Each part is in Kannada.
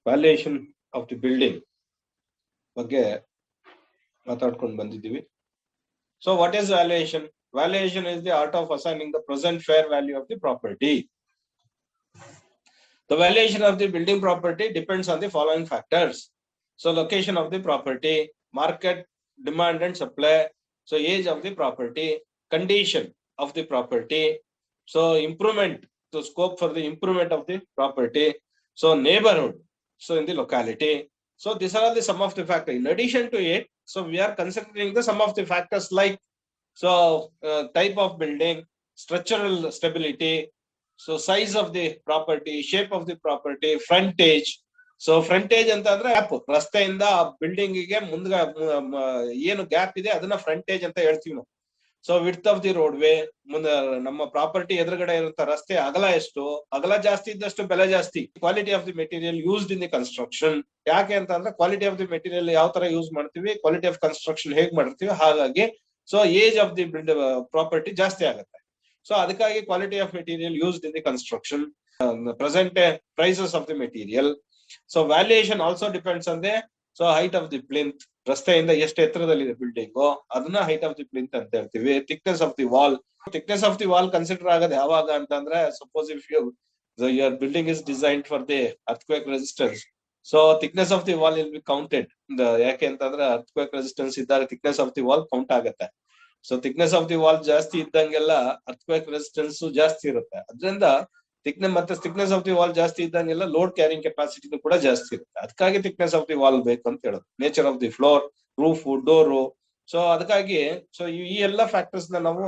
ವ್ಯಾಲ್ಯೂಯೇಷನ್ ಆಫ್ ದಿ ಬಿಲ್ಡಿಂಗ್ ಬಗ್ಗೆ ಮಾತಾಡ್ಕೊಂಡು ಬಂದಿದ್ದೀವಿ. So what is valuation? Valuation is the art of assigning the present fair value of the property. The valuation of the building property depends on the following factors. So location of the property, market demand and supply, so age of the property, condition of the property, so improvement, so scope for the improvement of the property, so neighborhood, so in the locality. So these are all the sum of the factors. In addition to it, so we are considering the sum of the factors like type of building, structural stability, so size of the property, shape of the property, frontage. So frontage ಅಂತಂದ್ರೆ ಗ್ಯಾಪ್, ರಸ್ತೆಯಿಂದ ಬಿಲ್ಡಿಂಗ್ ಗೆ ಮುಂದೆ ಏನು ಗ್ಯಾಪ್ ಇದೆ ಅದನ್ನ ಫ್ರಂಟೇಜ್ ಅಂತ ಹೇಳ್ತೀವಿ ನಾವು. So width of the road way, ಮುಂದೆ ನಮ್ಮ ಪ್ರಾಪರ್ಟಿ ಎದುರುಗಡೆ ಇರುವಂತ ರಸ್ತೆ ಅಗಲ ಎಷ್ಟು, ಅಗಲ ಜಾಸ್ತಿ ಇದ್ದಷ್ಟು ಬೆಲೆ ಜಾಸ್ತಿ. Quality of the material used in the construction, ಯಾಕೆ ಅಂತ ಅಂದ್ರೆ ಕ್ವಾಲಿಟಿ ಆಫ್ ದಿ ಮೆಟೀರಿಯಲ್ ಯಾವ ತರ ಯೂಸ್ ಮಾಡ್ತೀವಿ, ಕ್ವಾಲಿಟಿ ಆಫ್ ಕನ್ಸ್ಟ್ರಕ್ಷನ್ ಹೇಗ್ ಮಾಡಿರ್ತೀವಿ ಹಾಗಾಗಿ. So age of the property ಜಾಸ್ತಿ ಆಗುತ್ತೆ. ಸೊ ಅದಕ್ಕಾಗಿ quality of material used in the construction, present prices of the material. So valuation also depends on the height of the plinth, ರಸ್ತೆಯಿಂದ ಎಷ್ಟು ಎತ್ತರದಲ್ಲಿದೆ ಬಿಲ್ಡಿಂಗ್ ಅದನ್ನ ಹೈಟ್ ಆಫ್ ದಿ ಪ್ಲಿಂತ್ ಅಂತ ಹೇಳ್ತೀವಿ. Thickness of the wall, thickness of the wall consider ಆಗೋದು ಯಾವಾಗ ಅಂತಂದ್ರೆ, suppose if your building is designed for the earthquake resistance, so thickness of the wall will be counted. ಯಾಕೆ ಅಂತಂದ್ರೆ ಅರ್ಥ್ಕ್ವೇಕ್ ರೆಸಿಸ್ಟೆನ್ಸ್ ಇದ್ದಾಗ thickness of the wall count ಆಗುತ್ತೆ. So thickness of the wall ಜಾಸ್ತಿ ಇದ್ದಂಗೆಲ್ಲ ಅರ್ಥ್ಕ್ವೇಕ್ ರೆಸಿಸ್ಟೆನ್ಸ್ ಜಾಸ್ತಿ ಇರುತ್ತೆ. ಅದರಿಂದ ಥಿಕ್ನೆಸ್ ಆಫ್ ದಿ ವಾಲ್ ಜಾಸ್ತಿ ಇದ್ದಂಗೆಲ್ಲ ಲೋಡ್ ಕ್ಯಾರಿಂಗ್ ಕೆಪಾಸಿಟಿ ಕೂಡ ಜಾಸ್ತಿ ಇರುತ್ತೆ. ಅದಕ್ಕಾಗಿ ಥಿಕ್ನೆಸ್ ಆಫ್ ದಿ ವಾಲ್ ಬೇಕು ಅಂತ ಹೇಳೋದು. Nature of the floor, roof, door. So ಅದಕ್ಕಾಗಿ ಈ ಎಲ್ಲ ಫ್ಯಾಕ್ಟರ್ಸ್ ನಾವು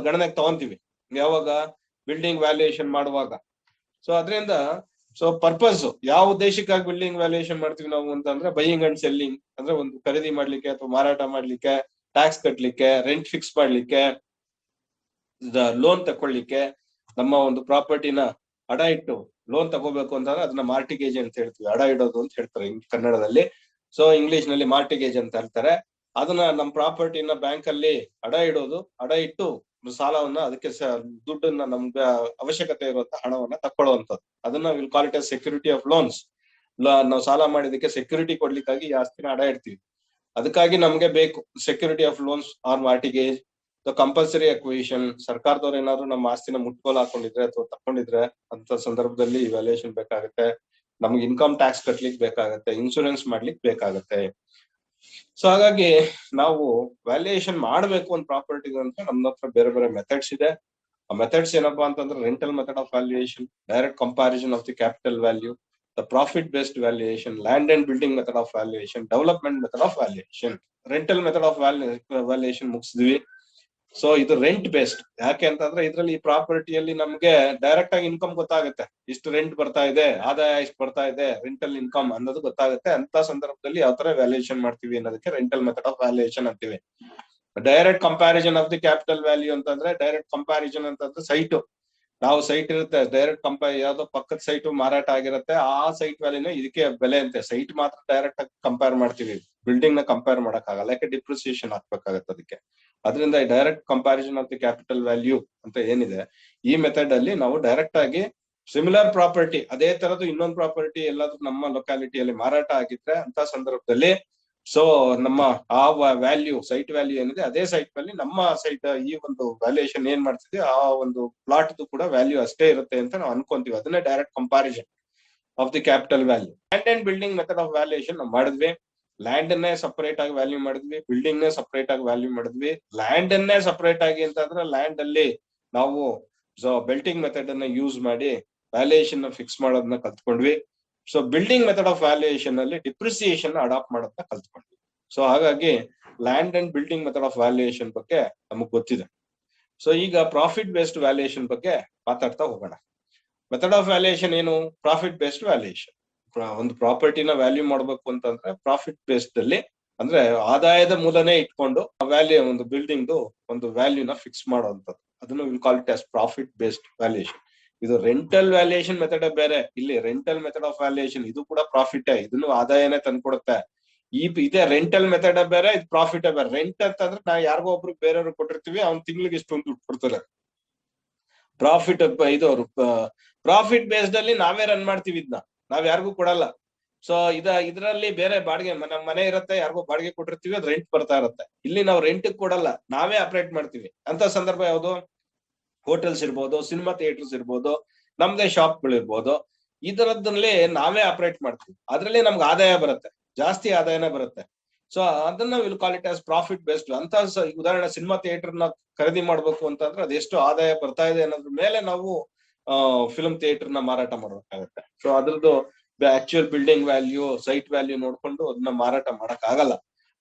ಗಣನೆಗೆ ತಗೊಂತೀವಿ ಯಾವಾಗ ಬಿಲ್ಡಿಂಗ್ ವ್ಯಾಲ್ಯೂಯೇಷನ್ ಮಾಡುವಾಗ. ಸೊ ಅದರಿಂದ ಪರ್ಪಸ್ ಯಾವ ಉದ್ದೇಶಕ್ಕಾಗಿ ಬಿಲ್ಡಿಂಗ್ ವ್ಯಾಲ್ಯೂಯೇಷನ್ ಮಾಡ್ತೀವಿ ನಾವು ಅಂತಂದ್ರೆ, ಬೈಯಿಂಗ್ ಅಂಡ್ ಸೆಲ್ಲಿಂಗ್ ಅಂದ್ರೆ ಒಂದು ಖರೀದಿ ಮಾಡ್ಲಿಕ್ಕೆ ಅಥವಾ ಮಾರಾಟ ಮಾಡ್ಲಿಕ್ಕೆ, ಟ್ಯಾಕ್ಸ್ ಕಟ್ಲಿಕ್ಕೆ, ರೆಂಟ್ ಫಿಕ್ಸ್ ಮಾಡ್ಲಿಕ್ಕೆ, ಲೋನ್ ತಕೊಳ್ಳಿಕ್ಕೆ. ನಮ್ಮ ಒಂದು ಪ್ರಾಪರ್ಟಿನ ಅಡ ಇಟ್ಟು ಲೋನ್ ತಗೋಬೇಕು ಅಂತಂದ್ರೆ ಅದನ್ನ ಮಾರ್ಟಿಗೇಜ್ ಅಂತ ಹೇಳ್ತೀವಿ, ಅಡ ಇಡೋದು ಅಂತ ಹೇಳ್ತಾರೆ ಕನ್ನಡದಲ್ಲಿ. ಸೊ ಇಂಗ್ಲಿಷ್ ನಲ್ಲಿ ಮಾರ್ಟಿಗೇಜ್ ಅಂತ ಹೇಳ್ತಾರೆ. ಅದನ್ನ ನಮ್ಮ ಪ್ರಾಪರ್ಟಿನ ಬ್ಯಾಂಕ್ ಅಲ್ಲಿ ಅಡ ಇಡೋದು, ಅಡ ಇಟ್ಟು ಸಾಲವನ್ನ ಅದಕ್ಕೆ ದುಡ್ಡನ್ನ ನಮ್ಗೆ ಅವಶ್ಯಕತೆ ಇರುವಂತ ಹಣವನ್ನ ತಕೊಳ್ಳುವಂಥದ್ದು. ಅದನ್ನ will call it as security of loans. ನಾವು ಸಾಲ ಮಾಡಿದಕ್ಕೆ ಸೆಕ್ಯೂರಿಟಿ ಕೊಡ್ಲಿಕ್ಕಾಗಿ ಈ ಆಸ್ತಿನ ಅಡ ಇಡ್ತೀವಿ. ಅದಕ್ಕಾಗಿ ನಮ್ಗೆ ಬೇಕು security of loans or mortgage. Compulsory acquisition, ಸರ್ಕಾರದವ್ರು ಏನಾದ್ರು ನಮ್ಮ ಆಸ್ತಿನ ಮುಟ್ಕೋಲ್ ಹಾಕೊಂಡಿದ್ರೆ ಅಥವಾ ತಕೊಂಡಿದ್ರೆ ಅಂತ ಸಂದರ್ಭದಲ್ಲಿ ವ್ಯಾಲ್ಯೂಯೇಷನ್ ಬೇಕಾಗುತ್ತೆ. ನಮ್ಗೆ ಇನ್ಕಮ್ ಟ್ಯಾಕ್ಸ್ ಕಟ್ಲಿಕ್ಕೆ ಬೇಕಾಗತ್ತೆ, ಇನ್ಶೂರೆನ್ಸ್ ಮಾಡ್ಲಿಕ್ಕೆ ಬೇಕಾಗತ್ತೆ. ಸೊ ಹಾಗಾಗಿ ನಾವು ವ್ಯಾಲ್ಯೂಯೇಷನ್ ಮಾಡ್ಬೇಕು ಒಂದು ಪ್ರಾಪರ್ಟಿ ಅಂತ ನಮ್ಮ ಹತ್ರ ಬೇರೆ ಬೇರೆ ಮೆಥಡ್ಸ್ ಇದೆ. ಆ ಮೆಥಡ್ಸ್ ಏನಪ್ಪಾ ಅಂತಂದ್ರೆ, rental method of valuation, direct comparison of the capital value, the profit based valuation, land and building method of valuation, development method of valuation. Rental method of valuation ಮುಗಿಸಿದ್ವಿ. ಸೊ ಇದು ರೆಂಟ್ ಬೇಸ್ಡ್. ಯಾಕೆ ಅಂತಂದ್ರೆ ಇದ್ರಲ್ಲಿ ಈ ಪ್ರಾಪರ್ಟಿಯಲ್ಲಿ ನಮ್ಗೆ ಡೈರೆಕ್ಟ್ ಆಗಿ ಇನ್ಕಮ್ ಗೊತ್ತಾಗುತ್ತೆ, ಇಷ್ಟು ರೆಂಟ್ ಬರ್ತಾ ಇದೆ, ಆದಾಯ ಇಷ್ಟು ಬರ್ತಾ ಇದೆ, ರೆಂಟಲ್ ಇನ್ಕಮ್ ಅನ್ನೋದು ಗೊತ್ತಾಗುತ್ತೆ. ಅಂತ ಸಂದರ್ಭದಲ್ಲಿ ಯಾವ ತರ ವ್ಯಾಲ್ಯೂಯೇಷನ್ ಮಾಡ್ತೀವಿ ಅನ್ನೋದಕ್ಕೆ ರೆಂಟಲ್ ಮೆಥಡ್ ಆಫ್ ವ್ಯಾಲ್ಯೂಯೇಷನ್ ಅಂತೀವಿ. Direct comparison of the capital value ಅಂತಂದ್ರೆ, ಡೈರೆಕ್ಟ್ ಕಂಪ್ಯಾರಿಸನ್ ಅಂತಂದ್ರೆ ಸೈಟ್, ನಾವು ಸೈಟ್ ಇರುತ್ತೆ, ಡೈರೆಕ್ಟ್ ಯಾವ್ದೋ ಪಕ್ಕದ ಸೈಟ್ ಮಾರಾಟ ಆಗಿರುತ್ತೆ, ಆ ಸೈಟ್ ವ್ಯಾಲ್ಯೂನ ಇದಕ್ಕೆ ಬೆಲೆ ಅಂತೆ. ಸೈಟ್ ಮಾತ್ರ ಡೈರೆಕ್ಟ್ ಆಗಿ ಕಂಪೇರ್ ಮಾಡ್ತೀವಿ, ಬಿಲ್ಡಿಂಗ್ ನ ಕಂಪೇರ್ ಮಾಡಕ್ ಆಗಲ್ಲ, ಯಾಕೆ ಡಿಪ್ರಿಸಿಯೇಷನ್ ಹಾಕ್ಬೇಕಾಗತ್ತೆ ಅದಕ್ಕೆ. ಅದರಿಂದ direct comparison of the capital value ಅಂತ ಏನಿದೆ, ಈ ಮೆಥಡ್ ಅಲ್ಲಿ ನಾವು ಡೈರೆಕ್ಟ್ ಆಗಿ ಸಿಮಿಲರ್ ಪ್ರಾಪರ್ಟಿ, ಅದೇ ತರದ್ದು ಇನ್ನೊಂದು ಪ್ರಾಪರ್ಟಿ ಎಲ್ಲಾದ್ರೂ ನಮ್ಮ ಲೊಕ್ಯಾಲಿಟಿಯಲ್ಲಿ ಮಾರಾಟ ಆಗಿದ್ರೆ ಅಂತ ಸಂದರ್ಭದಲ್ಲಿ ಸೊ ನಮ್ಮ ಆ ವ್ಯಾಲ್ಯೂ, ಸೈಟ್ ವ್ಯಾಲ್ಯೂ ಏನಿದೆ ಅದೇ ಸೈಟ್ ವ್ಯಾಲ್ಯೂ ನಮ್ಮ ಸೈಟ್ ಈ ಒಂದು ವ್ಯಾಲ್ಯೂಯೇಷನ್ ಏನ್ ಮಾಡ್ತಿದ್ವಿ ಆ ಒಂದು ಪ್ಲಾಟ್ ಕೂಡ ವ್ಯಾಲ್ಯೂ ಅಷ್ಟೇ ಇರುತ್ತೆ ಅಂತ ನಾವು ಅನ್ಕೊಂತೀವಿ. ಅದನ್ನೇ direct comparison of the capital value. Land and building method of valuation ನಾವು ಮಾಡಿದ್ವಿ. ಲ್ಯಾಂಡ್ ಅನ್ನೇ ಸಪರೇಟ್ ಆಗಿ ವ್ಯಾಲ್ಯೂ ಮಾಡಿದ್ವಿ, ಬಿಲ್ಡಿಂಗ್ ನೇ ಸಪರೇಟ್ ಆಗಿ ವ್ಯಾಲ್ಯೂ ಮಾಡಿದ್ವಿ. ಲ್ಯಾಂಡ್ ಅನ್ನೇ ಸಪರೇಟ್ ಆಗಿ ಅಂತಂದ್ರೆ ಲ್ಯಾಂಡ್ ಅಲ್ಲಿ ನಾವು ಬೆಲ್ಟಿಂಗ್ ಮೆಥಡ್ ಅನ್ನ ಯೂಸ್ ಮಾಡಿ ವ್ಯಾಲ್ಯೂಯೇಷನ್ ಫಿಕ್ಸ್ ಮಾಡೋದನ್ನ ಕಲ್ತ್ಕೊಂಡ್ವಿ. So building method of valuation ಅಲ್ಲಿ ಡಿಪ್ರಿಸಿಯೇಷನ್ ಅಡಾಪ್ಟ್ ಮಾಡೋದನ್ನ ಕಲ್ತ್ಕೊಂಡ್ವಿ. ಸೊ ಹಾಗಾಗಿ land and building method of valuation ಬಗ್ಗೆ ನಮಗ್ ಗೊತ್ತಿದೆ. ಸೊ ಈಗ ಪ್ರಾಫಿಟ್ ಬೇಸ್ಡ್ ವ್ಯಾಲ್ಯೂಯೇಷನ್ ಬಗ್ಗೆ ಮಾತಾಡ್ತಾ ಹೋಗೋಣ. ಮೆಥಡ್ ಆಫ್ ವ್ಯಾಲ್ಯೂಯೇಷನ್ ಏನು? Profit based valuation. ಒಂದು ಪ್ರಾಪರ್ಟಿನ ವ್ಯಾಲ್ಯೂ ಮಾಡ್ಬೇಕು ಅಂತಂದ್ರೆ ಪ್ರಾಫಿಟ್ ಬೇಸ್ಡ್ ಅಲ್ಲಿ, ಅಂದ್ರೆ ಆದಾಯದ ಮೂಲನೇ ಇಟ್ಕೊಂಡು ವ್ಯಾಲ್ಯೂ, ಒಂದು ಬಿಲ್ಡಿಂಗ್ ಒಂದು ವ್ಯಾಲ್ಯೂನ ಫಿಕ್ಸ್ ಮಾಡುವಂತದ್ದು, ಅದನ್ನು will call it as profit based valuation. ಇದು ರೆಂಟಲ್ ವ್ಯಾಲ್ಯೂಯೇಷನ್ ಮೆಥಡ್ ಬೇರೆ. ಇಲ್ಲಿ ರೆಂಟಲ್ ಮೆಥಡ್ ಆಫ್ ವ್ಯಾಲ್ಯೂಯೇಷನ್ ಇದು ಕೂಡ ಪ್ರಾಫಿಟ್, ಇದನ್ನು ಆದಾಯನೇ ತಂದ್ಕೊಡುತ್ತೆ. ಇದೇ ರೆಂಟಲ್ ಮೆಥಡ್ ಬೇರೆ, ಇದು ಪ್ರಾಫಿಟ್ ಬೇರೆ. ರೆಂಟ್ ಅಂತಂದ್ರೆ ನಾವು ಯಾರಿಗೋ ಒಬ್ರು ಬೇರೆಯವ್ರು ಕೊಟ್ಟಿರ್ತೀವಿ, ಅವ್ನ್ ತಿಂಗ್ಳಿಗೆ ಇಷ್ಟೊಂದು ದುಡ್ಡು ಕೊಡ್ತಾರೆ. ಪ್ರಾಫಿಟ್ ಇದು ಪ್ರಾಫಿಟ್ ಬೇಸ್ಡ್ ಅಲ್ಲಿ ನಾವೇ ರನ್ ಮಾಡ್ತೀವಿ, ಇದನ್ನ ನಾವ್ ಯಾರಿಗೂ ಕೊಡಲ್ಲ. ಸೊ ಇದರಲ್ಲಿ ಬೇರೆ ಬಾಡಿಗೆ ಮನೆ ಇರುತ್ತೆ, ಯಾರಿಗೋ ಬಾಡಿಗೆ ಕೊಟ್ಟಿರ್ತೀವಿ, ಅದು ರೆಂಟ್ ಬರ್ತಾ ಇರುತ್ತೆ. ಇಲ್ಲಿ ನಾವು ರೆಂಟ್ ಕೊಡಲ್ಲ, ನಾವೇ ಆಪರೇಟ್ ಮಾಡ್ತೀವಿ. ಅಂತ ಸಂದರ್ಭ ಯಾವುದು? ಹೋಟೆಲ್ಸ್ ಇರ್ಬೋದು, ಸಿನಿಮಾ ಥಿಯೇಟರ್ಸ್ ಇರ್ಬೋದು, ನಮ್ದೇ ಶಾಪ್ಗಳು ಇರ್ಬೋದು. ಇದರದ್ದಲ್ಲಿ ನಾವೇ ಆಪರೇಟ್ ಮಾಡ್ತೀವಿ. ಅದ್ರಲ್ಲಿ ನಮ್ಗೆ ಆದಾಯ ಬರುತ್ತೆ, ಜಾಸ್ತಿ ಆದಾಯನೇ ಬರುತ್ತೆ. ಸೊ ಅದನ್ನ will call it as profit based ಅಂತ. ಉದಾಹರಣೆ ಸಿನಿಮಾ ಥಿಯೇಟರ್ ನ ಖರೀದಿ ಮಾಡ್ಬೇಕು ಅಂತಂದ್ರೆ ಅದೆಷ್ಟು ಆದಾಯ ಬರ್ತಾ ಇದೆ ಅನ್ನೋದ್ರ ಮೇಲೆ ನಾವು ಫಿಲ್ಮ್ ಥಿಯೇಟರ್ ನ ಮಾರಾಟ ಮಾಡ್ಬೇಕಾಗತ್ತೆ. ಸೊ ಅದ್ರದ್ದು actual building value, site value ನೋಡ್ಕೊಂಡು ಅದನ್ನ ಮಾರಾಟ ಮಾಡಕ್ ಆಗಲ್ಲ.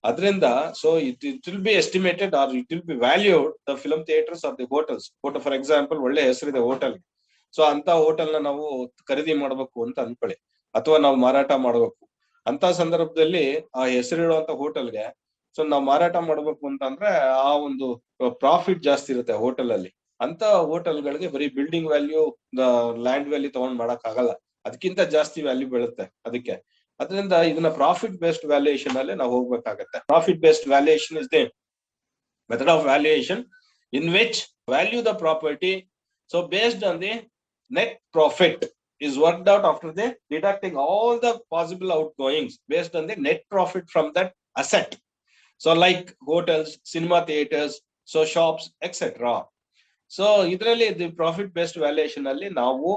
ಅದರಿಂದ so it will be estimated or it will be valued the film theatres or the hotels. For example ಒಳ್ಳೆ ಹೆಸರಿದೆ ಹೋಟೆಲ್, ಸೊ ಅಂತ ಹೋಟೆಲ್ ನ ನಾವು ಖರೀದಿ ಮಾಡ್ಬೇಕು ಅಂತ ಅನ್ಕೊಳ್ಳಿ, ಅಥವಾ ನಾವು ಮಾರಾಟ ಮಾಡ್ಬೇಕು. ಅಂತ ಸಂದರ್ಭದಲ್ಲಿ ಆ ಹೆಸರಿಡುವಂತ ಹೋಟೆಲ್ಗೆ ಸೊ ನಾವು ಮಾರಾಟ ಮಾಡ್ಬೇಕು ಅಂತಂದ್ರೆ ಆ ಒಂದು ಪ್ರಾಫಿಟ್ ಜಾಸ್ತಿ ಇರುತ್ತೆ ಹೋಟೆಲ್ ಅಲ್ಲಿ. ಅಂತ ಹೋಟೆಲ್ಗಳಿಗೆ ಬರೀ ಬಿಲ್ಡಿಂಗ್ ವ್ಯಾಲ್ಯೂ, ಲ್ಯಾಂಡ್ ವ್ಯಾಲ್ಯೂ ತಗೊಂಡ್ ಮಾಡಕ್ ಆಗಲ್ಲ, ಅದಕ್ಕಿಂತ ಜಾಸ್ತಿ ವ್ಯಾಲ್ಯೂ ಬೀಳುತ್ತೆ ಅದಕ್ಕೆ. ಅದರಿಂದ ಇದನ್ನ ಪ್ರಾಫಿಟ್ ಬೇಸ್ಡ್ ವ್ಯಾಲ್ಯೂಯೇಷನ್ ಅಲ್ಲಿ ನಾವು ಹೋಗ್ಬೇಕಾಗತ್ತೆ. Profit based valuation is the method of valuation in which value the property so based on the net profit is worked out after the deducting all the possible outgoings based on the net profit from that asset. So like hotels, cinema theaters, so shops, etc. So idralli the profit based valuation alli ನಾವು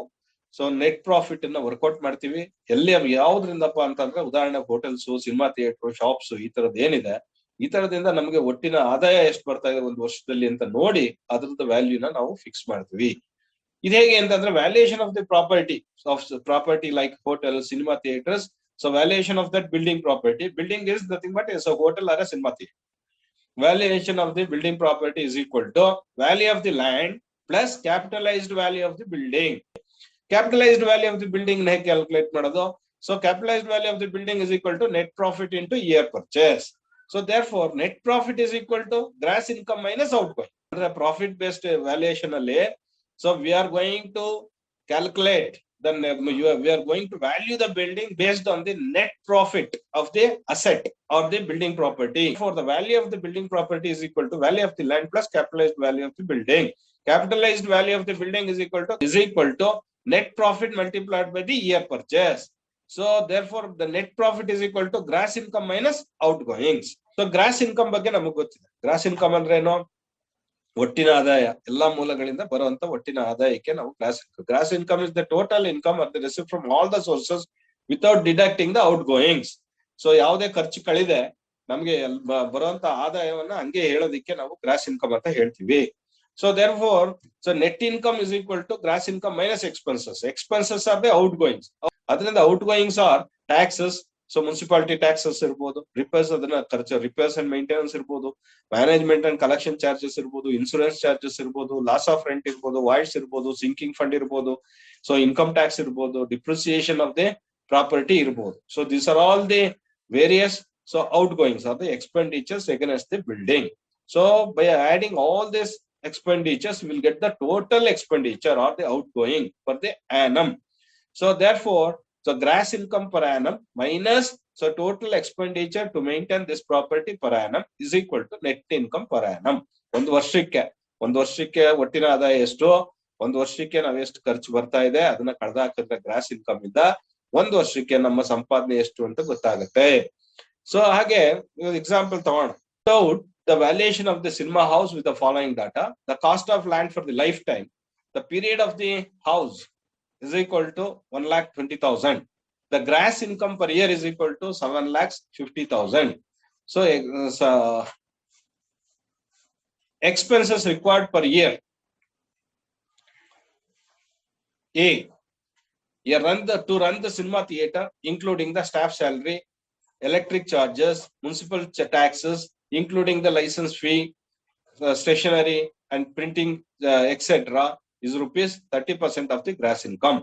ಸೊ ನೆಟ್ ಪ್ರಾಫಿಟ್ ಅನ್ನ ವರ್ಕೌಟ್ ಮಾಡ್ತೀವಿ. ಎಲ್ಲಿ ಯಾವ್ದ್ರಿಂದಪ್ಪ ಅಂತಂದ್ರೆ ಉದಾಹರಣೆ ಹೋಟೆಲ್ಸ್, ಸಿನಿಮಾ ಥಿಯೇಟರ್, ಶಾಪ್ಸ್, ಈ ತರದ್ ಏನಿದೆ, ಈ ತರದಿಂದ ನಮಗೆ ಒಟ್ಟಿನ ಆದಾಯ ಎಷ್ಟು ಬರ್ತಾ ಇದೆ ಒಂದು ವರ್ಷದಲ್ಲಿ ಅಂತ ನೋಡಿ ಅದ್ರದ್ದು ವ್ಯಾಲ್ಯೂನ ನಾವು ಫಿಕ್ಸ್ ಮಾಡ್ತೀವಿ. ಇದು ಹೇಗೆ ಅಂತಂದ್ರೆ valuation of the property like hotel, cinema theatres. So valuation of that building property, building is nothing but is a hotel or a cinema theatre. Valuation of the building property is equal to value of the land plus capitalised value of the building. Capitalised value of the building ಹೇಗೆ ಕ್ಯಾಲ್ಕುಲೇಟ್ ಮಾಡೋದು? So capitalised value of the building is equal to net profit into year purchase. So therefore net profit is equal to gross income minus outgoing. ಅಂದ್ರೆ ಪ್ರಾಫಿಟ್ ಬೇಸ್ಡ್ ವ್ಯಾಲ್ಯೂಯೇಷನ್ ಅಲ್ಲಿ so we are going to calculate we are going to value the building based on the net profit of the asset or the building property. For the value of the building property is equal to value of the land plus capitalized value of the building. Capitalized value of the building is equal to net profit multiplied by the year purchase. So therefore the net profit is equal to gross income minus outgoings. So gross income ಬಗ್ಗೆ ನಮಗೆ ಗೊತ್ತಿದೆ. gross income ಅಂದ್ರೆ ಏನು? ಒಟ್ಟಿನ ಆದಾಯ, ಎಲ್ಲಾ ಮೂಲಗಳಿಂದ ಬರುವಂತ ಒಟ್ಟಿನ ಆದಾಯಕ್ಕೆ ನಾವು gross income is the total income are the receive from all the sources without deducting the outgoings. So ಯಾವುದೇ ಖರ್ಚು ಕಳಿದೆ ನಮ್ಗೆ ಬರುವಂತ ಆದಾಯವನ್ನ ಹಂಗೆ ಹೇಳೋದಿಕ್ಕೆ ನಾವು ಗ್ರಾಸ್ ಇನ್ಕಮ್ ಅಂತ ಹೇಳ್ತೀವಿ. So therefore so net income is equal to gross income minus expenses. Expenses are the outgoings. ಅದರಿಂದ outgoings are taxes. So municipality taxes ಇರ್ಬೋದು, ರಿಪೇರ್ಸ್ ಅದನ್ನ ಖರ್ಚು, ರಿಪೇರ್ಸ್ ಅಂಡ್ ಮೇಂಟೆನೆನ್ಸ್ ಇರ್ಬೋದು, ಮ್ಯಾನೇಜ್ಮೆಂಟ್ ಅಂಡ್ ಕಲೆಕ್ಷನ್ ಚಾರ್ಜಸ್ ಇರ್ಬೋದು, ಇನ್ಸೂರೆನ್ಸ್ ಚಾರ್ಜಸ್ ಇರ್ಬೋದು, ಲಾಸ್ ಆಫ್ ರೆಂಟ್ ಇರ್ಬೋದು, ವಾಯ್ಡ್ಸ್ ಇರ್ಬೋದು, ಸಿಂಕಿಂಗ್ ಫಂಡ್ ಇರ್ಬೋದು, ಸೊ ಇನ್ಕಮ್ ಟ್ಯಾಕ್ಸ್ ಇರ್ಬೋದು, ಡಿಪ್ರಿಸಿಯೇಷನ್ ಆಫ್ ದಿ ಪ್ರಾಪರ್ಟಿ ಇರ್ಬೋದು. So these are all the various so outgoings are the expenditures against the building. So by adding all these expenditures we will get the total expenditure or the outgoing for the annum. So therefore so gross income per annum minus so total expenditure to maintain this property per annum is equal to net income per annum. ಒಂದು ವರ್ಷಕ್ಕೆ ಒಟ್ಟಿನ ಆದಾಯ ಎಷ್ಟು, ಒಂದು ವರ್ಷಕ್ಕೆ ನಾವ್ ಎಷ್ಟು ಖರ್ಚು ಬರ್ತಾ ಇದೆ ಅದನ್ನ ಕಳೆದ ಹಾಕಿದ್ರೆ ಗ್ರಾಸ್ ಇನ್ಕಮ್ ಇಂದ ಒಂದು ವರ್ಷಕ್ಕೆ ನಮ್ಮ ಸಂಪಾದನೆ ಎಷ್ಟು ಅಂತ ಗೊತ್ತಾಗುತ್ತೆ. ಸೊ ಹಾಗೆ ಎಕ್ಸಾಂಪಲ್ ತಗೋಣ. Without the valuation of the cinema house with the following data: the cost of land for the lifetime, the period of the house is equal to 1,20,000. The gross income per year is equal to 7,50,000. So expenses required per year: A, to run the cinema theater, including the staff salary, electric charges, municipal taxes, including the license fee, stationery and printing, etc. is rupees 30% of the gross income.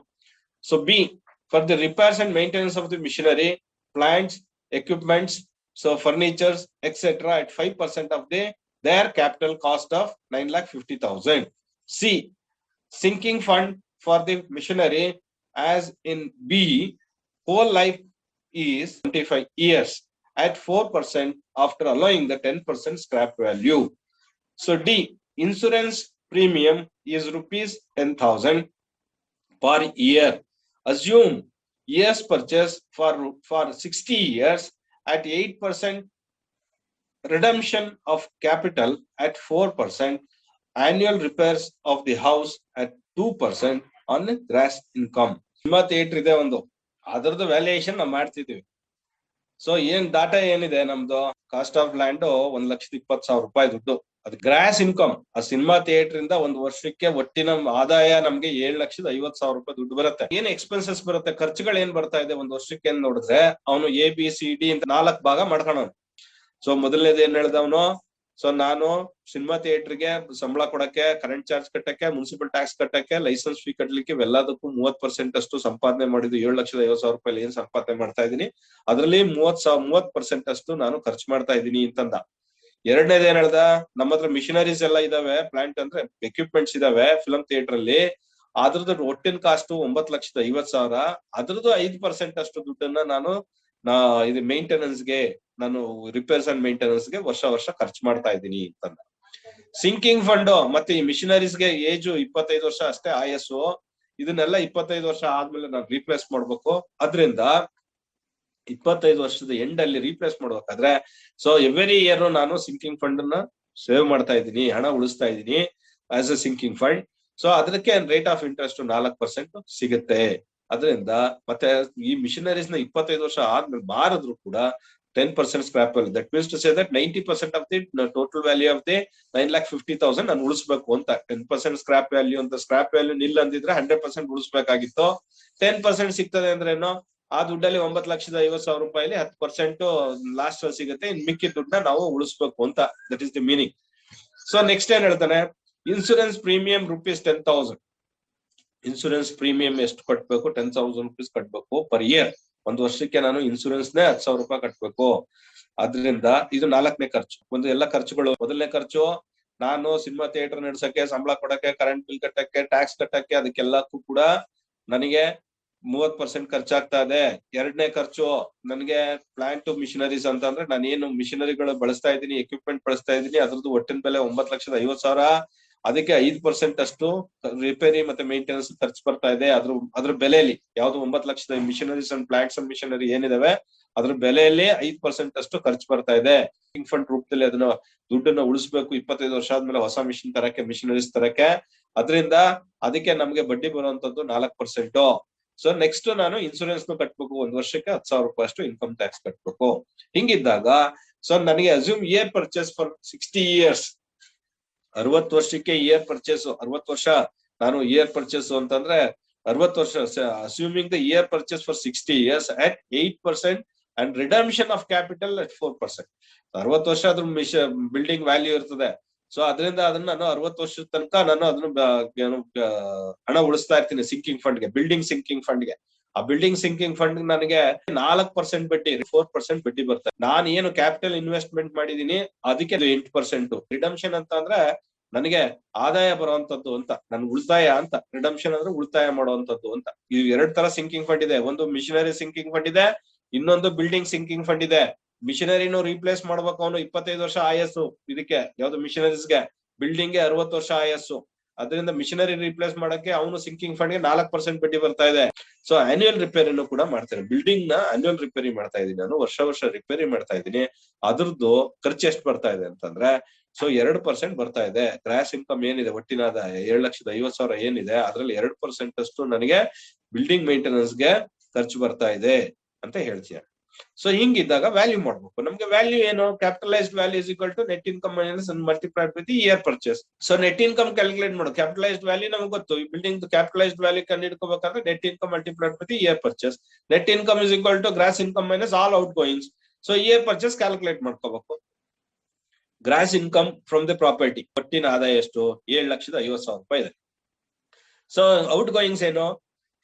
So B, for the repairs and maintenance of the machinery, plants, equipments, so furnitures, etc. at 5% of their capital cost of 9,50,000. C, sinking fund for the machinery as in B, whole life is 25 years at 4% after allowing the 10% scrap value. So D, insurance premium is rupees 10,000 per year. Assume years purchase for 60 years at 8% redemption of capital at 4%, annual repairs of the house at 2% on gross income. Cinema theatre ಇದೆ ಒಂದು, ಅದರದ್ದು ವ್ಯಾಲ್ಯೂಯೇಷನ್ ನಾವು ಮಾಡ್ತಿದೀವಿ. ಸೊ ಏನ್ ಡಾಟಾ ಏನಿದೆ ನಮ್ದು, ಕಾಸ್ಟ್ ಆಫ್ ಲ್ಯಾಂಡ್ 1,20,000 ರೂಪಾಯಿ ದುಡ್ಡು, ಅದು ಗ್ರಾಸ್ ಇನ್ಕಮ್. ಆ ಸಿನಿಮಾ ಥಿಯೇಟರ್ ಇಂದ ಒಂದು ವರ್ಷಕ್ಕೆ ಒಟ್ಟಿನ ಆದಾಯ ನಮ್ಗೆ 7,50,000 ರೂಪಾಯಿ ದುಡ್ಡು ಬರುತ್ತೆ. ಏನ್ ಎಕ್ಸ್ಪೆನ್ಸಸ್ ಬರುತ್ತೆ, ಖರ್ಚುಗಳು ಏನ್ ಬರ್ತಾ ಇದೆ ಒಂದು ವರ್ಷಕ್ಕೆ ಏನ್ ನೋಡಿದ್ರೆ, ಅವನು ABCD ಅಂತ 4 ಭಾಗ ಮಾಡ್ಕೊಳೋನು. ಸೊ ಮೊದಲನೇದು ಏನ್ ಹೇಳ್ದವನು, ಸೊ ನಾನು ಸಿನಿಮಾ ಥಿಯೇಟರ್ಗೆ ಸಂಬಳ ಕೊಡಕ್ಕೆ, ಕರೆಂಟ್ ಚಾರ್ಜ್ ಕಟ್ಟಕ್ಕೆ, ಮುನ್ಸಿಪಲ್ ಟ್ಯಾಕ್ಸ್ ಕಟ್ಟಕ್ಕೆ, ಲೈಸೆನ್ಸ್ ಫೀ ಕಟ್ಟಲಿಕ್ಕೆ, ಇವೆಲ್ಲದಕ್ಕೂ 30% ಅಷ್ಟು ಸಂಪಾದನೆ ಮಾಡಿದ್ದು 7,50,000 ರೂಪಾಯಿ ಏನ್ ಸಂಪಾದನೆ ಮಾಡ್ತಾ ಇದೀನಿ, ಅದರಲ್ಲಿ 30% ಅಷ್ಟು ನಾನು ಖರ್ಚು ಮಾಡ್ತಾ ಇದ್ದೀನಿ ಅಂತಂದ. ಎರಡನೇದು ಏನ್ ಹೇಳ್ದ, ನಮ್ಮ ಹತ್ರ ಮಿಷನರೀಸ್ ಎಲ್ಲ ಇದಾವೆ, ಪ್ಲಾಂಟ್ ಅಂದ್ರೆ ಎಕ್ವಿಪ್ಮೆಂಟ್ಸ್ ಇದಾವೆ ಫಿಲಂ ಥಿಯೇಟರ್ ಅಲ್ಲಿ, ಅದ್ರದ್ದು ಒಟ್ಟಿನ ಕಾಸ್ಟ್ 9,50,000. ಅದ್ರದ್ದು 5% ಅಷ್ಟು ದುಡ್ಡನ್ನ ನಾನು ಇದು ಮೇಂಟೆನೆನ್ಸ್ ಗೆ, ನಾನು ರಿಪೇರ್ಸ್ ಅಂಡ್ ಮೇಂಟೆನೆನ್ಸ್ ಗೆ ವರ್ಷ ಖರ್ಚು ಮಾಡ್ತಾ ಇದ್ದೀನಿ ಅಂತಂದ. ಸಿಂಕಿಂಗ್ ಫಂಡ್ ಮತ್ತೆ ಈ ಮಿಷನರೀಸ್ ಗೆ ಏಜ್ 25 ವರ್ಷ ಅಷ್ಟೇ ಆಯಸ್ಸು, ಇದನ್ನೆಲ್ಲ 25 ವರ್ಷ ಆದ್ಮೇಲೆ ನಾನು ರೀಪ್ಲೇಸ್ ಮಾಡ್ಬೇಕು. ಅದ್ರಿಂದ 25 ವರ್ಷದ ಎಂಡ್ ಅಲ್ಲಿ ರೀಪ್ಲೇಸ್ ಮಾಡ್ಬೇಕಾದ್ರೆ, ಸೊ ಎವ್ರಿ ಇಯರ್ ನಾನು ಸಿಂಕಿಂಗ್ ಫಂಡ್ ಅನ್ನ ಸೇವ್ ಮಾಡ್ತಾ ಇದ್ದೀನಿ, ಹಣ ಉಳಿಸ್ತಾ ಇದ್ದೀನಿ as A sinking fund. So ಅದಕ್ಕೆ ರೇಟ್ ಆಫ್ ಇಂಟ್ರೆಸ್ಟ್ 4% ಸಿಗುತ್ತೆ. ಅದರಿಂದ ಮತ್ತೆ ಈ ಮಿಷನರೀಸ್ ನ 25 ವರ್ಷ ಆದ್ಮೇಲೆ ಮಾರಿದ್ರು ಕೂಡ 10% scrap value. That means to say that 90% of the total value of the 9,50,000 ನಾನು ಉಳಿಸ್ಬೇಕು ಅಂತ. 10% ಸ್ಕ್ರಾಪ್ ವ್ಯಾಲ್ಯೂ ಅಂತ, ಸ್ಕ್ರಾಪ್ ವ್ಯಾಲ್ಯೂ ನಿಲ್ ಅಂದಿದ್ರೆ 100% ಉಳಿಸ್ಬೇಕಾಗಿತ್ತು. 10% ಸಿಗ್ತದೆ ಅಂದ್ರೆ ಏನು, ಆ ದುಡ್ಡಲ್ಲಿ 9,50,000 ರೂಪಾಯಿಲಿ 10% ಲಾಸ್ಟ್ ಅಲ್ಲಿ ಸಿಗುತ್ತೆ, ಇನ್ ಮಿಕ್ಕಿ ದುಡ್ಡನ್ನ ನಾವು ಉಳಿಸ್ಬೇಕು ಅಂತ. That is the meaning. So next ಏನ್ ಹೇಳ್ತಾನೆ, ಇನ್ಸೂರೆನ್ಸ್ ಪ್ರೀಮಿಯಂ ₹10,000. ಇನ್ಸೂರೆನ್ಸ್ ಪ್ರೀಮಿಯಂ ಎಷ್ಟು ಕಟ್ಬೇಕು, 10,000 ರೂಪೀಸ್ ಕಟ್ಬೇಕು ಪರ್ ಇಯರ್. ಒಂದು ವರ್ಷಕ್ಕೆ ನಾನು ಇನ್ಸೂರೆನ್ಸ್ ನೇ 10,000 ರೂಪಾಯಿ ಕಟ್ಬೇಕು. ಅದ್ರಿಂದ ಇದು 4ನೇ ಖರ್ಚು. ಒಂದು ಎಲ್ಲ ಖರ್ಚುಗಳು, ಮೊದಲನೇ ಖರ್ಚು ನಾನು ಸಿನಿಮಾ ಥಿಯೇಟರ್ ನಡೆಸಕ್ಕೆ, ಸಂಬಳ ಕೊಡಕ್ಕೆ, ಕರೆಂಟ್ ಬಿಲ್ ಕಟ್ಟಕ್ಕೆ, ಟ್ಯಾಕ್ಸ್ ಕಟ್ಟಕ್ಕೆ, ಅದಕ್ಕೆಲ್ಲಕ್ಕೂ ಕೂಡ ನನಗೆ 30% ಖರ್ಚಾಗ್ತಾ ಇದೆ. ಎರಡನೇ ಖರ್ಚು ನನಗೆ ಪ್ಲಾಂಟ್ ಮಿಷನರೀಸ್ ಅಂತ ಅಂದ್ರೆ ನಾನು ಏನು ಮಿಷನರಿಗಳು ಬಳಸ್ತಾ ಇದ್ದೀನಿ, ಎಕ್ವಿಪ್ಮೆಂಟ್ ಬಳಸ್ತಾ ಇದ್ದೀನಿ, ಅದ್ರದ್ದು ಒಟ್ಟಿನ ಬೆಲೆ 9,50,000. ಅದಕ್ಕೆ 5% ಅಷ್ಟು ರಿಪೇರಿ ಮತ್ತೆ ಮೇಂಟೆನೆನ್ಸ್ ಖರ್ಚು ಬರ್ತಾ ಇದೆ. ಅದ್ರ ಬೆಲೆಯಲ್ಲಿ ಯಾವ್ದು 9 ಲಕ್ಷದ machineries and plants and machinery ಏನಿದಾವೆ ಅದ್ರ ಬೆಲೆಯಲ್ಲಿ 5% ಅಷ್ಟು ಖರ್ಚು ಬರ್ತಾ ಇದೆ. ಫಂಡ್ ರೂಪದಲ್ಲಿ ಅದನ್ನ ದುಡ್ಡನ್ನ ಉಳಿಸ್ಬೇಕು 25 ವರ್ಷ ಆದ್ಮೇಲೆ ಹೊಸ ಮಿಷಿನ್ ತರಕ್ಕೆ, ಮಿಷನರೀಸ್ ತರಕ್ಕೆ. ಅದರಿಂದ ಅದಕ್ಕೆ ನಮ್ಗೆ ಬಡ್ಡಿ ಬರುವಂತದ್ದು 4%. ಸೊ ನೆಕ್ಸ್ಟ್ ನಾನು ಇನ್ಸೂರೆನ್ಸ್ ಕಟ್ಬೇಕು, ಒಂದು ವರ್ಷಕ್ಕೆ 10,000 ರೂಪಾಯಿ ಅಷ್ಟು ಇನ್ಕಮ್ ಟ್ಯಾಕ್ಸ್ ಕಟ್ಬೇಕು. ಹಿಂಗಿದ್ದಾಗ ಸೊ ನನಗೆ assume year purchase for 60 years, 60 ವರ್ಷಕ್ಕೆ ಇಯರ್ ಪರ್ಚೇಸ್. 60 ವರ್ಷ ನಾನು ಇಯರ್ ಪರ್ಚೇಸ್ ಅಂತಂದ್ರೆ 60 ವರ್ಷ, assuming the year purchase for 60 years at 8% and redemption of capital at 4%. 60 ವರ್ಷ ಅದ್ರ ಬಿಲ್ಡಿಂಗ್ ವ್ಯಾಲ್ಯೂ ಇರ್ತದೆ. ಸೊ ಅದರಿಂದ ಅದನ್ನ ನಾನು 60 ವರ್ಷದ ತನಕ ನಾನು ಅದನ್ನ ಹಣ ಉಳಿಸ್ತಾ ಇರ್ತೀನಿ ಸಿಂಕಿಂಗ್ ಫಂಡ್ ಗೆ, ಬಿಲ್ಡಿಂಗ್ ಸಿಂಕಿಂಗ್ ಫಂಡ್ ಗೆ. ಆ ಬಿಲ್ಡಿಂಗ್ ಸಿಂಕಿಂಗ್ ಫಂಡ್ ನನಗೆ 4% ಬಡ್ಡಿ, 4% ಬಡ್ಡಿ ಬರ್ತದೆ. ನಾನು ಏನು ಕ್ಯಾಪಿಟಲ್ ಇನ್ವೆಸ್ಟ್ಮೆಂಟ್ ಮಾಡಿದೀನಿ ಅದಕ್ಕೆ 8%. ರಿಡಂಪ್ಷನ್ ಅಂತ ಅಂದ್ರೆ ನನಗೆ ಆದಾಯ ಬರುವಂತದ್ದು ಅಂತ, ನನ್ ಉಳಿತಾಯ ಅಂತ. ರಿಡಂಪ್ಷನ್ ಅಂದ್ರೆ ಉಳಿತಾಯ ಮಾಡುವಂತದ್ದು ಅಂತ. ಇದು 2 ತರ ಸಿಂಕಿಂಗ್ ಫಂಡ್ ಇದೆ. ಒಂದು ಮಿಷನರಿ ಸಿಂಕಿಂಗ್ ಫಂಡ್ ಇದೆ, ಇನ್ನೊಂದು ಬಿಲ್ಡಿಂಗ್ ಸಿಂಕಿಂಗ್ ಫಂಡ್ ಇದೆ. ಮಿಷನರಿನು ರೀಪ್ಲೇಸ್ ಮಾಡ್ಬೇಕು, ಅವನು 25 ವರ್ಷ ಆಯಸ್ಸು ಇದಕ್ಕೆ, ಯಾವ್ದು ಮಿಷನರೀಸ್ಗೆ. ಬಿಲ್ಡಿಂಗ್ ಗೆ 60 ವರ್ಷ ಆಯಸ್ಸು. ಅದರಿಂದ ಮಿಷನರಿ ರೀಪ್ಲೇಸ್ ಮಾಡಕ್ಕೆ ಅವನು ಸಿಂಕಿಂಗ್ ಫಂಡ್ ಗೆ 4% ಬಡ್ಡಿ ಬರ್ತಾ ಇದೆ. ಸೊ ಆನ್ಯುವಲ್ ರಿಪೇರಿನೂ ಕೂಡ ಮಾಡ್ತೇನೆ. ಬಿಲ್ಡಿಂಗ್ ನ ಆನ್ಯುವಲ್ ರಿಪೇರಿ ಮಾಡ್ತಾ ಇದೀನಿ ನಾನು, ವರ್ಷ ರಿಪೇರಿ ಮಾಡ್ತಾ ಇದೀನಿ. ಅದ್ರದ್ದು ಖರ್ಚು ಎಷ್ಟು ಬರ್ತಾ ಇದೆ ಅಂತಂದ್ರೆ ಸೊ 2% ಬರ್ತಾ ಇದೆ. ಗ್ರಾಸ್ ಇನ್ಕಮ್ ಏನಿದೆ, ಒಟ್ಟಿನಾದ 7,50,000 ಏನಿದೆ ಅದ್ರಲ್ಲಿ 2% ಅಷ್ಟು ನನಗೆ ಬಿಲ್ಡಿಂಗ್ ಮೇಂಟೆನೆನ್ಸ್ ಗೆ ಖರ್ಚು ಬರ್ತಾ ಇದೆ ಅಂತ ಹೇಳ್ತೀಯ. ಸೊ ಹಿಂಗಿದ್ದಾಗ ವ್ಯಾಲ್ಯೂ ಮಾಡ್ಬೇಕು. ನಮ್ಗೆ ವ್ಯಾಲ್ಯೂ ಏನು, capitalised value is equal to net income minus multiplied with the year purchase. So net income calculate ಮಾಡು. ಕ್ಯಾಪಿಟಲೈಸ್ಡ್ ವ್ಯಾಲ್ಯೂ ನಮ್ಗೆ ಗೊತ್ತು, ಈ ಬಿಲ್ಡಿಂಗ್ ಕ್ಯಾಪಿಟಲೈಸ್ಡ್ ವ್ಯಾಲ್ಯೂ ಕಂಡು ಹಿಡ್ಕೋಬೇಕಾದ್ರೆ net income multiplied with year purchase. Net income is equal to gross income minus all outgoings. So year purchase calculate ಮಾಡ್ಕೋಬೇಕು. Gross income from the property, ಒಟ್ಟಿನ ಆದಾಯ ಎಷ್ಟು, 7,50,000 ರೂಪಾಯಿ ಇದೆ. ಸೊ ಔಟ್ ಗೋಯಿಂಗ್ಸ್ ಏನು,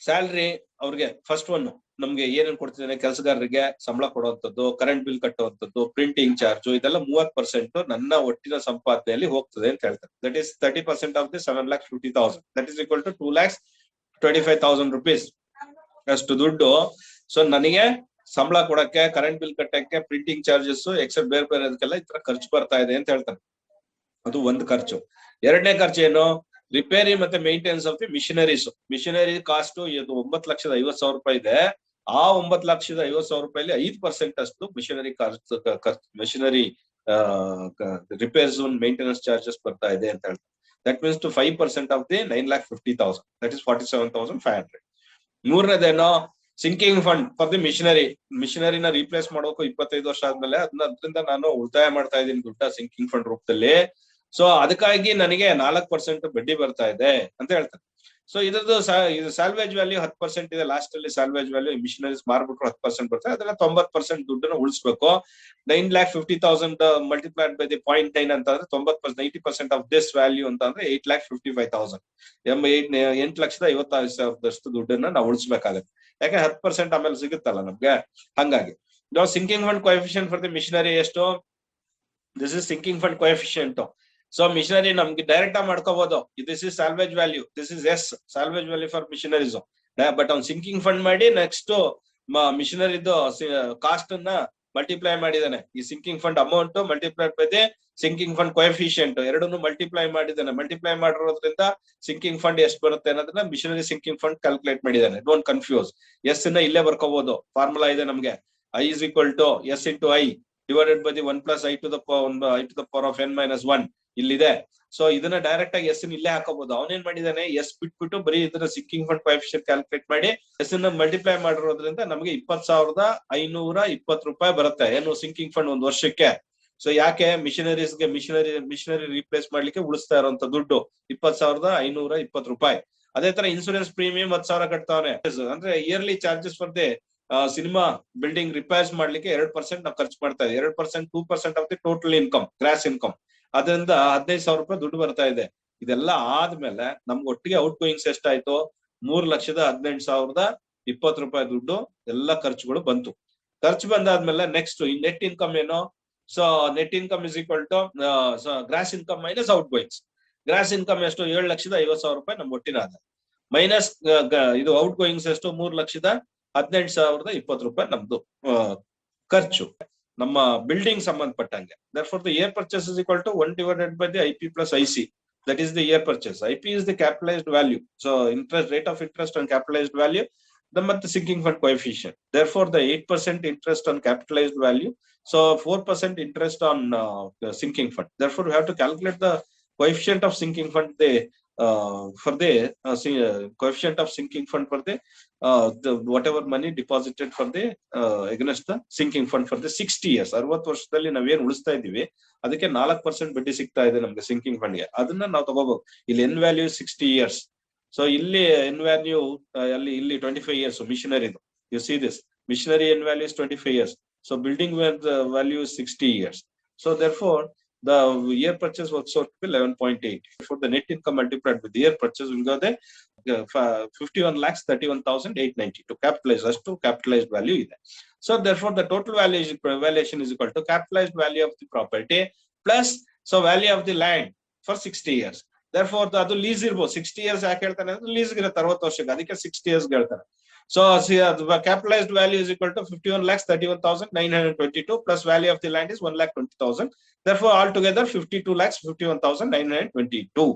ಸ್ಯಾಲ್ರಿ ಅವ್ರಿಗೆ ಫಸ್ಟ್ ಒನ್ ನಮ್ಗೆ ಏನೇನ್ ಕೊಡ್ತಿದ್ದೇನೆ, ಕೆಲಸಗಾರರಿಗೆ ಸಂಬಳ ಕೊಡುವಂತದ್ದು, ಕರೆಂಟ್ ಬಿಲ್ ಕಟ್ಟುವಂತದ್ದು, ಪ್ರಿಂಟಿಂಗ್ ಚಾರ್ಜ್, ಇದೆಲ್ಲ 30% ನನ್ನ ಒಟ್ಟಿನ ಸಂಪಾದನೆಯಲ್ಲಿ ಹೋಗ್ತದೆ ಅಂತ ಹೇಳ್ತಾರೆ. That is 30% of the 7,50,000. That is equal to 2,25,000 rupees ಅಷ್ಟು ದುಡ್ಡು. ಸೊ ನನಗೆ ಸಂಬಳ ಕೊಡಕ್ಕೆ, ಕರೆಂಟ್ ಬಿಲ್ ಕಟ್ಟಕ್ಕೆ, ಪ್ರಿಂಟಿಂಗ್ ಚಾರ್ಜಸ್ ಎಕ್ಸೆಪ್ಟ್ ಬೇರೆ ಅದಕ್ಕೆಲ್ಲ ಈ ತರ ಖರ್ಚು ಬರ್ತಾ ಇದೆ ಅಂತ ಹೇಳ್ತಾರೆ. ಅದು ಒಂದು ಖರ್ಚು. ಎರಡನೇ ಖರ್ಚು ಏನು, ರಿಪೇರಿ ಮತ್ತೆ maintenance of the machineries. Machinery cost 9,50,000 ರೂಪಾಯಿ ಇದೆ. ಆ 9,50,000 ರೂಪಾಯಿಲಿ 5% ಅಷ್ಟು ಮಿಷನರಿ ರಿಪೇರ್ಸ್ ಮೇಂಟೆನೆನ್ಸ್ ಚಾರ್ಜಸ್ ಬರ್ತಾ ಇದೆ ಅಂತ ಹೇಳ್ತಾರೆ. That means to 5% of the 9,50,000, that is 47,500. ಮೂರನೇದೇನೋ ಸಿಂಕಿಂಗ್ ಫಂಡ್ ಫಾರ್ ದಿ ಮಿಷನರಿನ ರೀಪ್ಲೇಸ್ ಮಾಡೋಕು 25 ವರ್ಷ ಆದ್ಮೇಲೆ ಅದರಿಂದ ನಾನು ಉಳಿತಾಯ ಮಾಡ್ತಾ ಇದ್ದೀನಿ ದುಡ್ಡ ಸಿಂಕಿಂಗ್ ಫಂಡ್ ರೂಪದಲ್ಲಿ. ಸೊ ಅದಕ್ಕಾಗಿ ನನಗೆ 4% ಬಡ್ಡಿ ಬರ್ತಾ ಇದೆ ಅಂತ ಹೇಳ್ತಾರೆ. ಸೊ ಇದ್ರದ್ದು ಇದು ಸ್ಯಾಲ್ವೇಜ್ ವ್ಯಾಲ್ಯೂ 10% ಇದೆ. ಲಾಸ್ಟ್ ಅಲ್ಲಿ ಸ್ಯಾಲ್ವೇಜ್ ವ್ಯಾಲ್ಯೂ ಮಿಷನರೀಸ್ ಮಾರ್ಬಿಟ್ರು 10% ಬರ್ತದೆ. ಅದನ್ನ 90% ದುಡ್ಡನ್ನು ಉಳಿಸ್ಬೇಕು. 9,50,000 ಮಲ್ಟಿಪ್ಲೈಡ್ ಬೈ ದಿ 0.9 ಅಂತ ಅಂದ್ರೆ 90%, 90% ಆಫ್ ದಿಸ್ ವ್ಯಾಲ್ಯೂ ಅಂತ ಅಂದ್ರೆ 8,55,000, 8,56,000 ದುಡ್ಡನ್ನ ನಾವು ಉಳಿಸ್ಬೇಕಾಗತ್ತೆ. ಯಾಕೆ 10% ಆಮೇಲೆ ಸಿಗುತ್ತಲ್ಲ ನಮ್ಗೆ. ಹಂಗಾಗಿ sinking fund coefficient for the machinery ಎಷ್ಟು? This is sinking fund coefficient. So machinery ನಮ್ಗೆ ಡೈರೆಕ್ಟ್ ಆಗಿ ಮಾಡ್ಕೋಬಹುದು. This is salvage value, this is as salvage value for machineries. But ಅವ್ನು ಸಿಂಕಿಂಗ್ ಫಂಡ್ ಮಾಡಿ ನೆಕ್ಸ್ಟ್ ಮಿಷನರಿದು ಕಾಸ್ಟ್ ಅನ್ನ ಮಲ್ಟಿಪ್ಲೈ ಮಾಡಿದಾನೆ. ಈ sinking fund amount multiplied by the sinking fund coefficient ಎರಡನ್ನು ಮಲ್ಟಿಪ್ಲೈ ಮಾಡಿದಾನೆ. ಮಲ್ಟಿಪ್ಲೈ ಮಾಡಿರೋದ್ರಿಂದ ಸಿಂಕಿಂಗ್ ಫಂಡ್ ಎಷ್ಟು ಬರುತ್ತೆ ಅನ್ನೋದನ್ನ ಮಿಷನರಿ ಸಿಂಕಿಂಗ್ ಫಂಡ್ ಕ್ಯಾಲ್ಕುಲೇಟ್ ಮಾಡಿದಾನೆ. Don't confuse. ಎಸ್ ನ ಇಲ್ಲೇ ಬರ್ಕೋಬಹುದು. ಫಾರ್ಮುಲಾ ಇದೆ ನಮ್ಗೆ. I is equal to S into I divided by the 1 plus I to the power of n minus 1 ಇಲ್ಲಿದೆ. ಸೊ ಇದನ್ನ ಡೈರೆಕ್ಟ್ ಆಗಿ ಎಸ್ ಇಲ್ಲೇ ಹಾಕೋಬಹುದು. ಅವನೇನ್ ಮಾಡಿದಾನೆ, ಎಸ್ ಬಿಟ್ಬಿಟ್ಟು ಬರೀ ಇದನ್ನ ಸಿಂಕಿಂಗ್ ಫಂಡ್ ಕೋಎಫಿಷಿಯಂಟ್ ಕ್ಯಾಲ್ಕುಲೇಟ್ ಮಾಡಿ ಎಸ್ ನ ಮಲ್ಟಿಪ್ಲೈ ಮಾಡಿರೋದ್ರಿಂದ ನಮಗೆ 20,520 ರೂಪಾಯಿ ಬರುತ್ತೆ ಏನು ಸಿಂಕಿಂಗ್ ಫಂಡ್ ಒಂದು ವರ್ಷಕ್ಕೆ. ಸೊ ಯಾಕೆ ಮಿಷನರಿ ರೀಪ್ಲೇಸ್ ಮಾಡ್ಲಿಕ್ಕೆ ಉಳಿಸ್ತಾ ಇರುವಂತ ದುಡ್ಡು 20,520 ರೂಪಾಯಿ. ಅದೇ ತರ ಇನ್ಸೂರೆನ್ಸ್ ಪ್ರೀಮಿಯಂ 10,000 ಕಟ್ತಾವನೆ. ಅಂದ್ರೆ yearly charges for the cinema building repairs ಮಾಡ್ಲಿಕ್ಕೆ 2% ನಾವು ಖರ್ಚು ಮಾಡ್ತಾ ಇದ್ದೀವಿ. 2%, 2% of the total income, gross income. ಅದರಿಂದ 15,000 ರೂಪಾಯಿ ದುಡ್ಡು ಬರ್ತಾ ಇದೆ. ಇದೆಲ್ಲ ಆದ್ಮೇಲೆ ನಮ್ಗೆ ಒಟ್ಟಿಗೆ ಔಟ್ ಗೋಯಿಂಗ್ಸ್ ಎಷ್ಟಾಯ್ತು? 3,18,020 ರೂಪಾಯಿ ದುಡ್ಡು ಎಲ್ಲ ಖರ್ಚುಗಳು ಬಂತು. ಖರ್ಚು ಬಂದಾದ್ಮೇಲೆ ನೆಕ್ಸ್ಟ್ ಈ ನೆಟ್ ಇನ್ಕಮ್ ಏನು? So net income is equal to gross income minus outgoings. Gross income ಎಷ್ಟು? 7,50,000 ರೂಪಾಯಿ ನಮ್ ಒಟ್ಟಿನ ಆದ ಮೈನಸ್ ಇದು ಔಟ್ ಗೋಯಿಂಗ್ಸ್ ಎಷ್ಟು? 3,18,020 ರೂಪಾಯಿ ನಮ್ದು ಖರ್ಚು ನಮ್ಮ ಬಿಲ್ಡಿಂಗ್ ಸಂಬಂಧಪಟ್ಟಂಗೆ. therefore the year purchase is equal to 1 divided by the IP plus IC, that is the year purchase. IP is the capitalized value, so rate of interest on capitalized value, the month sinking fund coefficient. Therefore the 8% interest on capitalized value, so 4% interest on the sinking fund. Therefore we have to calculate the coefficient of sinking fund for the coefficient of sinking fund for the whatever money deposited for the against the sinking fund for the 60 years. 60 ವರ್ಷದಲ್ಲಿ ನಾವೇನ್ ಉಳಿಸ್ತಾ ಇದೀವಿ ಅದಕ್ಕೆ 4% ಬಡ್ಡಿ ಸಿಗ್ತಾ ಇದೆ ನಮ್ಗೆ ಸಿಂಕಿಂಗ್ ಫಂಡ್ ಗೆ. ಅದನ್ನ ನಾವು ತಗೋಬಹುದು. ಇಲ್ಲಿ ಎನ್ ವ್ಯಾಲ್ಯೂ 60 years. ಸೊ ಇಲ್ಲಿ ಎನ್ ವ್ಯಾಲ್ಯೂ ಇಲ್ಲಿ 25 years machinery. You see this machinery N value is 25 years. So building value is 60 years. So therefore the year purchase works out to be 11.8. For the net income multiplied with the year purchase will go there 51,31,892 capitalized as to capitalized value ಇದೆ. So therefore the total valuation is equal to capitalized value of the property plus value of the land for 60 years. Therefore ಅದು ಲೀಸ್ ಇರ್ಬೋದು. 60 years ಯಾಕೆ ಹೇಳ್ತಾನೆ ಅಂದ್ರೆ ಲೀಸ್ ಇರುತ್ತೆ 60 ವರ್ಷಕ್ಕೆ, ಅದಕ್ಕೆ 60 years ಹೇಳ್ತಾರೆ. So capitalized value is equal to 51,31,922 plus value of the land is 1,20,000. Therefore altogether 52,51,922.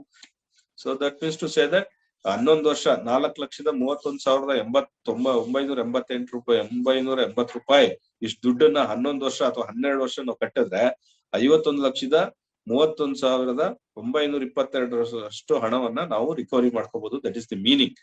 So that means to say that 11 ವರ್ಷ 4,31,988 ರೂಪಾಯಿ 980 ರೂಪಾಯಿ ಇಷ್ಟು ದುಡ್ಡನ್ನ 11 ವರ್ಷ ಅಥವಾ 12 ವರ್ಷ ನಾವು ಕಟ್ಟಿದ್ರೆ 51,31,922 ಅಷ್ಟು ಹಣವನ್ನ ನಾವು ರಿಕವರಿ ಮಾಡ್ಕೋಬಹುದು. That is the meaning.